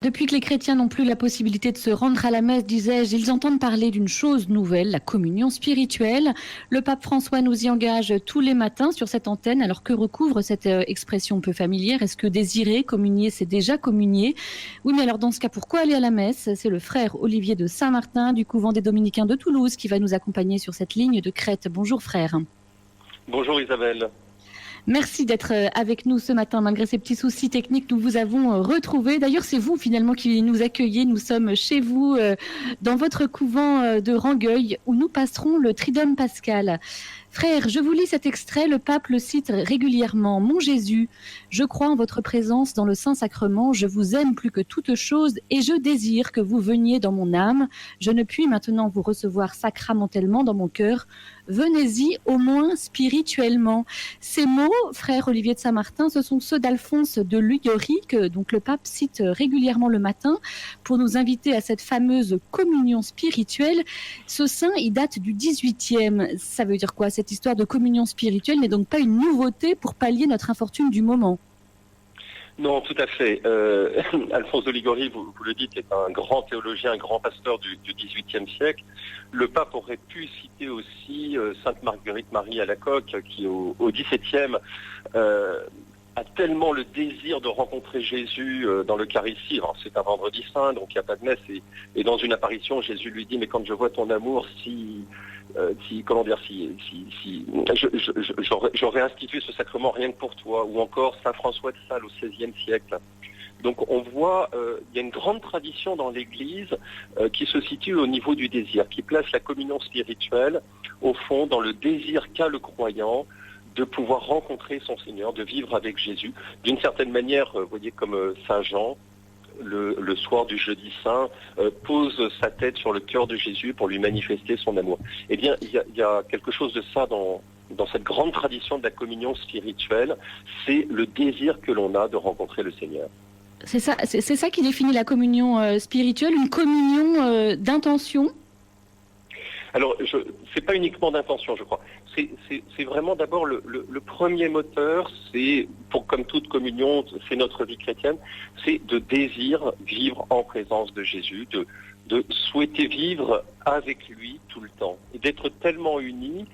Depuis que les chrétiens n'ont plus la possibilité de se rendre à la messe, disais-je, ils entendent parler d'une chose nouvelle, la communion spirituelle. Le pape François nous y engage tous les matins sur cette antenne. Alors que recouvre cette expression peu familière? Est-ce que désirer communier, c'est déjà communier? Oui, mais alors dans ce cas, pourquoi aller à la messe? C'est le frère Olivier de Saint-Martin du couvent des Dominicains de Toulouse qui va nous accompagner sur cette ligne de crête. Bonjour frère. Bonjour Isabelle. Merci d'être avec nous ce matin. Malgré ces petits soucis techniques, nous vous avons retrouvé. D'ailleurs, c'est vous finalement qui nous accueillez. Nous sommes chez vous, dans votre couvent de Rangueil, où nous passerons le Triduum pascal. Frère, je vous lis cet extrait, le pape le cite régulièrement. « Mon Jésus, je crois en votre présence dans le Saint-Sacrement, je vous aime plus que toute chose et je désire que vous veniez dans mon âme. Je ne puis maintenant vous recevoir sacramentellement dans mon cœur. Venez-y au moins spirituellement. » Ces mots, frère Olivier de Saint-Martin, ce sont ceux d'Alphonse de Liguori, que donc le pape cite régulièrement le matin pour nous inviter à cette fameuse communion spirituelle. Ce saint, il date du 18e. Ça veut dire quoi? Cette histoire de communion spirituelle n'est donc pas une nouveauté pour pallier notre infortune du moment. Non, tout à fait. Alphonse de Liguori, vous le dites, est un grand théologien, un grand pasteur du XVIIIe siècle. Le pape aurait pu citer aussi Sainte Marguerite Marie Alacoque, qui au XVIIe a tellement le désir de rencontrer Jésus dans l'Eucharistie. Alors c'est un vendredi saint, donc il n'y a pas de messe. Et dans une apparition, Jésus lui dit, mais quand je vois ton amour, j'aurais institué ce sacrement rien que pour toi. Ou encore Saint François de Sales au XVIe siècle. Donc on voit, il y a une grande tradition dans l'Église qui se situe au niveau du désir, qui place la communion spirituelle, au fond, dans le désir qu'a le croyant de pouvoir rencontrer son Seigneur, de vivre avec Jésus. D'une certaine manière, vous voyez, comme Saint Jean, le soir du jeudi saint, pose sa tête sur le cœur de Jésus pour lui manifester son amour. Eh bien, il y a quelque chose de ça dans cette grande tradition de la communion spirituelle, c'est le désir que l'on a de rencontrer le Seigneur. C'est ça qui définit la communion spirituelle, une communion d'intention? Alors, c'est pas uniquement d'intention, je crois. C'est vraiment d'abord le premier moteur, c'est, comme toute communion, c'est notre vie chrétienne, c'est de désir vivre en présence de Jésus, de souhaiter vivre avec lui tout le temps, et d'être tellement unis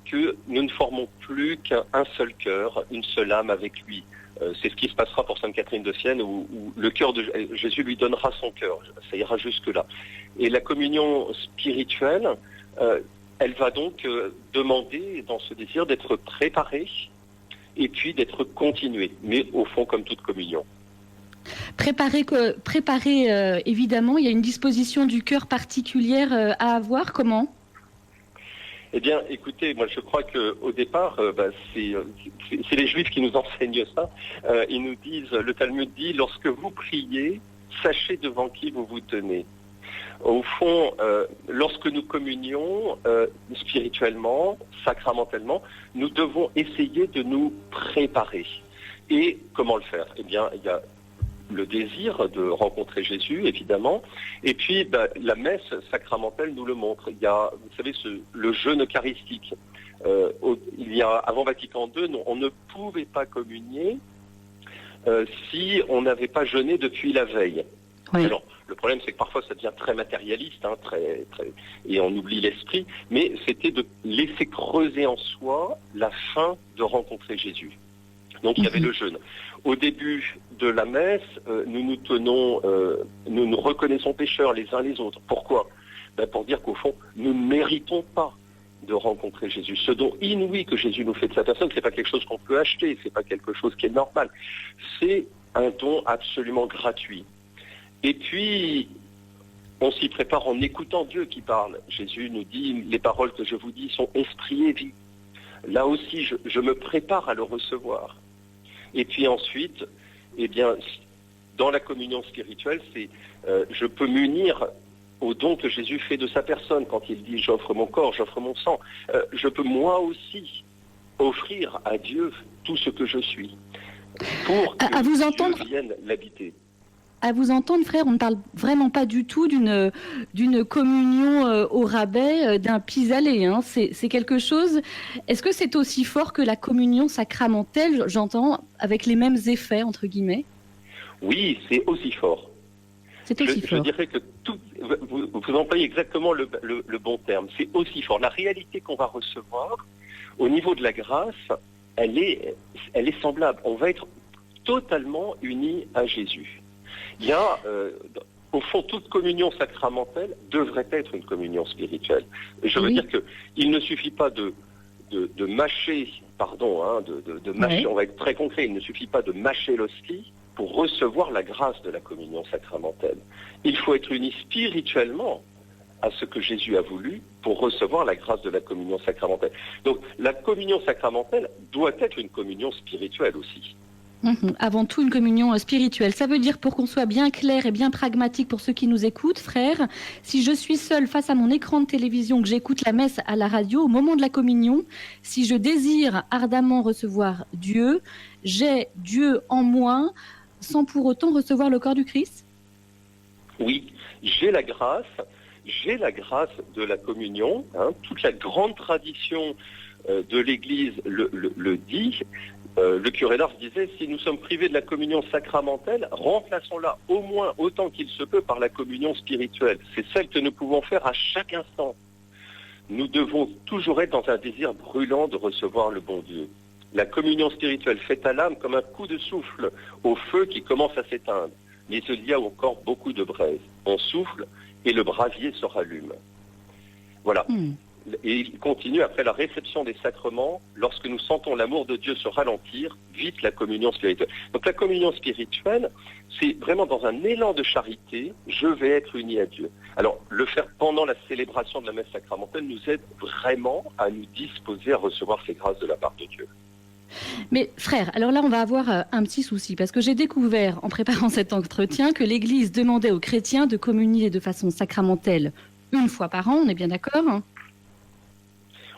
que nous ne formons plus qu'un seul cœur, une seule âme avec lui. C'est ce qui se passera pour Sainte Catherine de Sienne, où le cœur de Jésus lui donnera son cœur. Ça ira jusque-là. Et la communion spirituelle, elle va donc demander, dans ce désir, d'être préparée et puis d'être continuée, mais au fond comme toute communion. Préparer évidemment, il y a une disposition du cœur particulière à avoir, comment ? Eh bien, écoutez, moi je crois qu'au départ, c'est les Juifs qui nous enseignent ça. Ils nous disent, le Talmud dit, lorsque vous priez, sachez devant qui vous vous tenez. Au fond, lorsque nous communions spirituellement, sacramentellement, nous devons essayer de nous préparer. Et comment le faire? Eh bien, il y a le désir de rencontrer Jésus, évidemment, et puis la messe sacramentelle nous le montre. Il y a, vous savez, le jeûne eucharistique. Il y a, avant Vatican II, on ne pouvait pas communier si on n'avait pas jeûné depuis la veille. Oui. Alors, le problème, c'est que parfois, ça devient très matérialiste, et on oublie l'esprit, mais c'était de laisser creuser en soi la faim de rencontrer Jésus. Donc, il y avait le jeûne. Au début de la messe, nous nous reconnaissons pécheurs les uns les autres. Pourquoi? Pour dire qu'au fond, nous ne méritons pas de rencontrer Jésus. Ce don inouï que Jésus nous fait de sa personne, c'est pas quelque chose qu'on peut acheter, c'est pas quelque chose qui est normal. C'est un don absolument gratuit. Et puis, on s'y prépare en écoutant Dieu qui parle. Jésus nous dit, les paroles que je vous dis sont esprit et vie. Là aussi, je me prépare à le recevoir. Et puis ensuite, eh bien, dans la communion spirituelle, je peux m'unir au don que Jésus fait de sa personne. Quand il dit « j'offre mon corps, j'offre mon sang », je peux moi aussi offrir à Dieu tout ce que je suis pour que Dieu vienne l'habiter. À vous entendre, frère, on ne parle vraiment pas du tout d'une communion au rabais, d'un pis-aller. Hein. C'est quelque chose... Est-ce que c'est aussi fort que la communion sacramentelle, j'entends, avec les mêmes effets, entre guillemets? Oui, c'est aussi fort. C'est aussi Je fort. dirais que vous employez exactement le bon terme. C'est aussi fort. La réalité qu'on va recevoir au niveau de la grâce, elle est semblable. On va être totalement unis à Jésus. Il y a, au fond, toute communion sacramentelle devrait être une communion spirituelle. Je veux dire qu'il ne suffit pas de mâcher, de mâcher, on va être très concret, il ne suffit pas de mâcher l'hostie pour recevoir la grâce de la communion sacramentelle. Il faut être uni spirituellement à ce que Jésus a voulu pour recevoir la grâce de la communion sacramentelle. Donc la communion sacramentelle doit être une communion spirituelle aussi. Avant tout, une communion spirituelle. Ça veut dire, pour qu'on soit bien clair et bien pragmatique pour ceux qui nous écoutent, frère, si je suis seul face à mon écran de télévision, que j'écoute la messe à la radio, au moment de la communion, si je désire ardemment recevoir Dieu, j'ai Dieu en moi, sans pour autant recevoir le corps du Christ? Oui, j'ai la grâce de la communion. Toute la grande tradition de l'Église le dit. Le curé d'Ars disait, si nous sommes privés de la communion sacramentelle, remplaçons-la au moins autant qu'il se peut par la communion spirituelle. C'est celle que nous pouvons faire à chaque instant. Nous devons toujours être dans un désir brûlant de recevoir le bon Dieu. La communion spirituelle fait à l'âme comme un coup de souffle au feu qui commence à s'éteindre. Mais il y a encore beaucoup de braises. On souffle et le brasier se rallume. Voilà. Et il continue, après la réception des sacrements, lorsque nous sentons l'amour de Dieu se ralentir, vite la communion spirituelle. Donc la communion spirituelle, c'est vraiment dans un élan de charité, je vais être uni à Dieu. Alors, le faire pendant la célébration de la messe sacramentelle nous aide vraiment à nous disposer à recevoir ces grâces de la part de Dieu. Mais frère, alors là on va avoir un petit souci, parce que j'ai découvert en préparant cet entretien que l'Église demandait aux chrétiens de communier de façon sacramentelle une fois par an, on est bien d'accord ?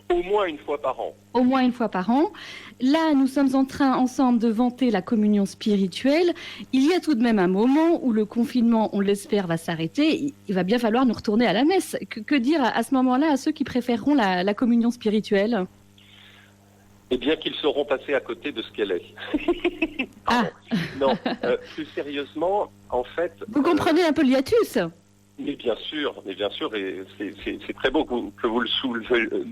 Au moins une fois par an. Au moins une fois par an. Là, nous sommes en train ensemble de vanter la communion spirituelle. Il y a tout de même un moment où le confinement, on l'espère, va s'arrêter. Il va bien falloir nous retourner à la messe. Que dire à ce moment-là à ceux qui préféreront la communion spirituelle ? Eh bien qu'ils seront passés à côté de ce qu'elle est. Non, plus sérieusement, en fait... Vous comprenez un peu le hiatus ? Mais bien sûr, et c'est très beau que vous le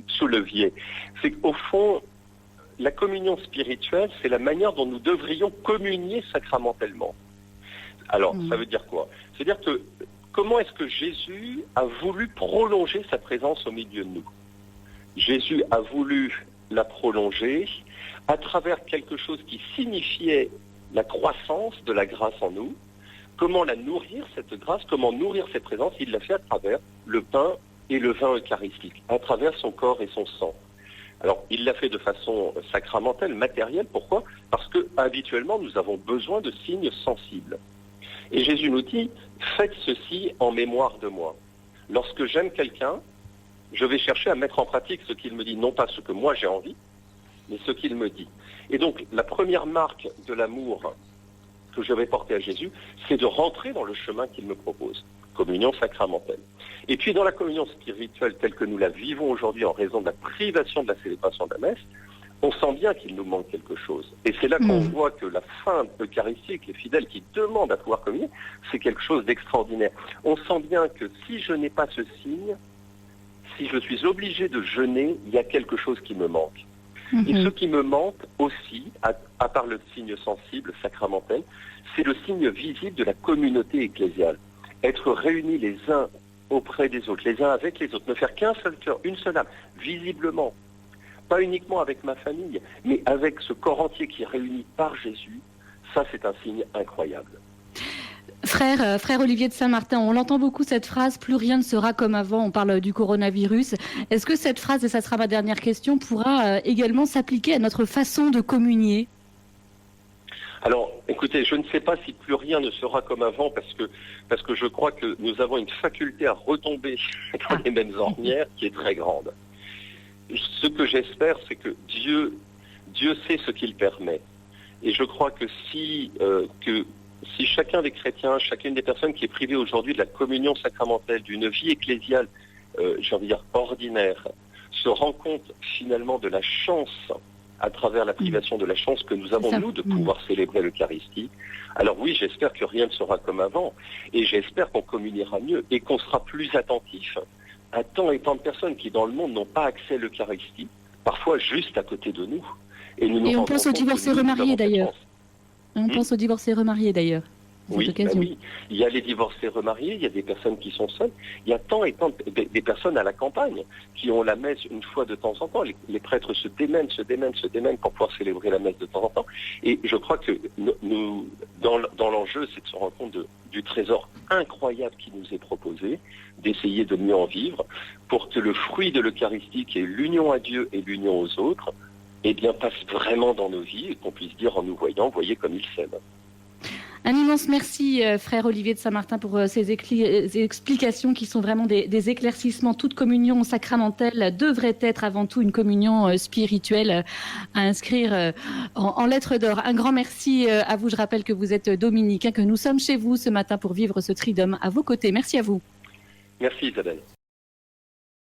souleviez. C'est qu'au fond, la communion spirituelle, c'est la manière dont nous devrions communier sacramentellement. Alors, ça veut dire quoi ? C'est-à-dire que comment est-ce que Jésus a voulu prolonger sa présence au milieu de nous ? Jésus a voulu la prolonger à travers quelque chose qui signifiait la croissance de la grâce en nous. Comment la nourrir, cette grâce, comment nourrir cette présence, il l'a fait à travers le pain et le vin eucharistique, à travers son corps et son sang. Alors, il l'a fait de façon sacramentelle, matérielle. Pourquoi ? Parce que habituellement, nous avons besoin de signes sensibles. Et Jésus nous dit, faites ceci en mémoire de moi. Lorsque j'aime quelqu'un, je vais chercher à mettre en pratique ce qu'il me dit, non pas ce que moi j'ai envie, mais ce qu'il me dit. Et donc, la première marque de l'amour que je vais porter à Jésus, c'est de rentrer dans le chemin qu'il me propose, communion sacramentelle. Et puis dans la communion spirituelle telle que nous la vivons aujourd'hui en raison de la privation de la célébration de la messe, on sent bien qu'il nous manque quelque chose. Et c'est là qu'on voit que la fin eucharistique, les fidèles qui demandent à pouvoir communier, c'est quelque chose d'extraordinaire. On sent bien que si je n'ai pas ce signe, si je suis obligé de jeûner, il y a quelque chose qui me manque. Et ce qui me manque aussi, à part le signe sensible, sacramentel, c'est le signe visible de la communauté ecclésiale. Être réunis les uns auprès des autres, les uns avec les autres, ne faire qu'un seul cœur, une seule âme, visiblement. Pas uniquement avec ma famille, mais avec ce corps entier qui est réuni par Jésus, ça c'est un signe incroyable. Frère Olivier de Saint-Martin, on l'entend beaucoup cette phrase, plus rien ne sera comme avant, on parle du coronavirus. Est-ce que cette phrase, et ça sera ma dernière question, pourra également s'appliquer à notre façon de communier ? Alors, écoutez, je ne sais pas si plus rien ne sera comme avant parce que je crois que nous avons une faculté à retomber dans les mêmes ornières qui est très grande. Ce que j'espère, c'est que Dieu sait ce qu'il permet. Et je crois que si chacun des chrétiens, chacune des personnes qui est privée aujourd'hui de la communion sacramentelle, d'une vie ecclésiale, j'ai envie de dire ordinaire, se rend compte finalement de la chance à travers la privation de la chance que nous avons, nous, de pouvoir célébrer l'Eucharistie. Alors oui, j'espère que rien ne sera comme avant, et j'espère qu'on communiera mieux, et qu'on sera plus attentif à tant et tant de personnes qui, dans le monde, n'ont pas accès à l'Eucharistie, parfois juste à côté de nous. Et, on pense aux divorcés remariés, d'ailleurs. On pense aux divorcés remariés, d'ailleurs. Oui, oui, il y a les divorcés remariés, il y a des personnes qui sont seules, il y a tant et tant des personnes à la campagne qui ont la messe une fois de temps en temps. Les prêtres se démènent pour pouvoir célébrer la messe de temps en temps. Et je crois que nous, dans l'enjeu, c'est de se rendre compte du trésor incroyable qui nous est proposé, d'essayer de mieux en vivre, pour que le fruit de l'Eucharistie, qui est l'union à Dieu et l'union aux autres, eh bien, passe vraiment dans nos vies et qu'on puisse dire en nous voyant, voyez comme il s'aime. Un immense merci, frère Olivier de Saint-Martin, pour ces explications qui sont vraiment des éclaircissements. Toute communion sacramentelle devrait être avant tout une communion spirituelle à inscrire en lettres d'or. Un grand merci à vous. Je rappelle que vous êtes dominicain, que nous sommes chez vous ce matin pour vivre ce Triduum à vos côtés. Merci à vous. Merci Isabelle.